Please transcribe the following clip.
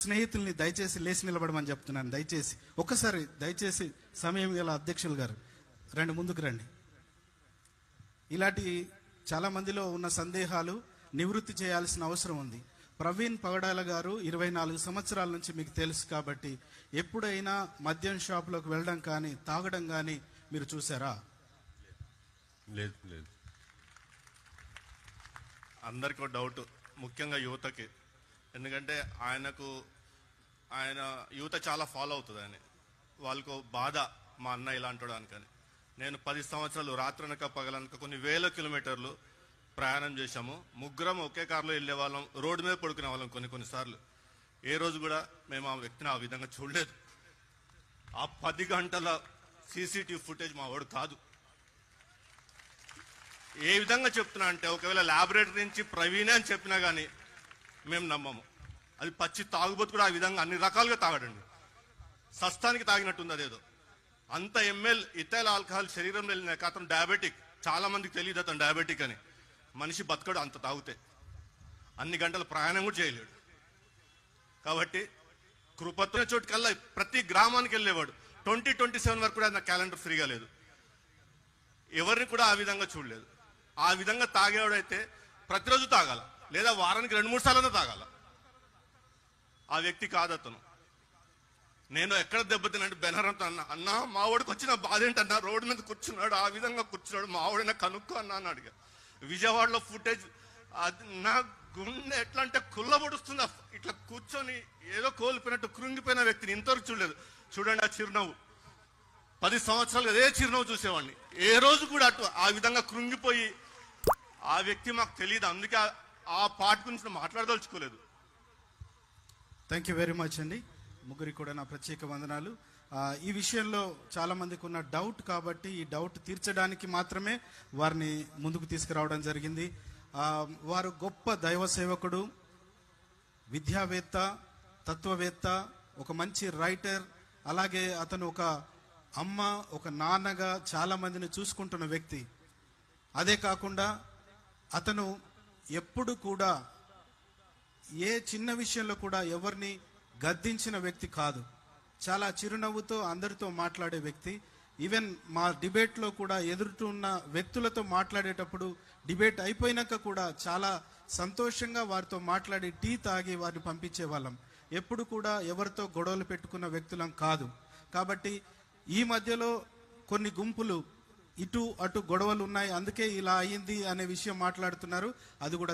స్నేహితుల్ని దయచేసి లేచి నిలబడమని చెప్తున్నాను. దయచేసి ఒక్కసారి దయచేసి సమయం గల అధ్యక్షులు గారు రండి, ముందుకు రండి. ఇలాంటి చాలా మందిలో ఉన్న సందేహాలు నివృత్తి చేయాల్సిన అవసరం ఉంది. ప్రవీణ్ పగడాల గారు 24 సంవత్సరాల నుంచి మీకు తెలుసు కాబట్టి ఎప్పుడైనా మద్యం షాపులోకి వెళ్ళడం కానీ తాగడం కానీ మీరు చూసారా? లేదు లేదు. అందరికీ డౌట్, ముఖ్యంగా యువతకి. ఎందుకంటే ఆయన యువత చాలా ఫాలో అవుతుంది. వాళ్ళకు బాధ, మా అన్న ఇలా అంటాడు అనుకని. నేను 10 సంవత్సరాలు రాత్రనక పగలనక కొన్ని వేల కిలోమీటర్లు ప్రయాణం చేశాము. ముగ్గురం ఒకే కారులో వెళ్ళే వాళ్ళం, రోడ్డు మీద పడుకునే వాళ్ళం కొన్నిసార్లు. ఏ రోజు కూడా మేము ఆ వ్యక్తిని ఆ విధంగా చూడలేదు. ఆ 10 గంటల సీసీటీవీ ఫుటేజ్ మా వాడు కాదు. ఏ విధంగా చెప్తున్నా అంటే, ఒకవేళ ల్యాబొరేటరీ నుంచి ప్రవీణే అని చెప్పినా కానీ మేము నమ్మము. అది పచ్చి తాగుబోతు కూడా ఆ విధంగా అన్ని రకాలుగా తాగడండి. సస్తానికి తాగినట్టుంది అదేదో. అంత ఎంఎల్ ఇథైల్ ఆల్కహాల్ శరీరంలో వెళ్ళిన అతను డయాబెటిక్. చాలా మందికి తెలియదు అతను డయాబెటిక్ అని. మనిషి బతకడు అంత తాగితే. అన్ని గంటల ప్రయాణం కూడా చేయలేడు. కాబట్టి కృపతో చోటుకల్లా ప్రతి గ్రామానికి వెళ్ళేవాడు. 2027 వరకు కూడా నా క్యాలెండర్ ఫ్రీగా లేదు. ఎవరిని కూడా ఆ విధంగా చూడలేదు. ఆ విధంగా తాగేవాడైతే ప్రతిరోజు తాగాల, లేదా వారానికి 2-3 సార్లు తాగాల. ఆ వ్యక్తి కాదు అతను. నేను ఎక్కడ దెబ్బతినంటే బెనరంతో అన్నా మా వాడికి వచ్చిన బాధ ఏంటన్నా, రోడ్డు మీద కూర్చున్నాడు, ఆ విధంగా కూర్చున్నాడు, మా వాడిన కనుక్కో అన్నా అని అడిగా. విజయవాడలో ఫుటేజ్, అది నా గుండె ఎట్లా అంటే కుల్లబొడుస్తుంది. ఇట్లా కూర్చొని ఏదో కోల్పోయినట్టు కృంగిపోయిన వ్యక్తిని ఇంతవరకు చూడలేదు. చూడండి ఆ చిరునవ్వు. 10 సంవత్సరాలు అదే చిరునవ్వు చూసేవాడిని. ఏ రోజు కూడా ఆ విధంగా కృంగిపోయి ఆ వ్యక్తి మాకు తెలియదు. అందుకే ఆ పాట గురించి మాట్లాడదలుచుకోలేదు. థ్యాంక్ యూ వెరీ మచ్ అండి. ముగ్గురికి కూడా నా ప్రత్యేక వందనాలు. ఈ విషయంలో చాలా మందికి ఉన్న డౌట్ కాబట్టి ఈ డౌట్ తీర్చడానికి మాత్రమే వారిని ముందుకు తీసుకురావడం జరిగింది. వారు గొప్ప దైవ సేవకుడు, విద్యావేత్త, తత్వవేత్త, ఒక మంచి రైటర్. అలాగే అతను ఒక అమ్మ, ఒక నాన్నగా చాలా మందిని చూసుకుంటున్న వ్యక్తి. అదే కాకుండా అతను ఎప్పుడు కూడా ఏ చిన్న విషయంలో కూడా ఎవరిని గద్దించిన వ్యక్తి కాదు. చాలా చిరునవ్వుతో అందరితో మాట్లాడే వ్యక్తి. ఈవెన్ మా డిబేట్లో కూడా ఎదురుతున్న వ్యక్తులతో మాట్లాడేటప్పుడు డిబేట్ అయిపోయినాక కూడా చాలా సంతోషంగా వారితో మాట్లాడి టీ తాగి వారిని పంపించే వాళ్ళం. ఎప్పుడు కూడా ఎవరితో గొడవలు పెట్టుకున్న వ్యక్తులం కాదు. కాబట్టి ఈ మధ్యలో కొన్ని గుంపులు ఇటు అటు గొడవలు ఉన్నాయి, అందుకే ఇలా అయ్యింది అనే విషయం మాట్లాడుతున్నారు. అది కూడా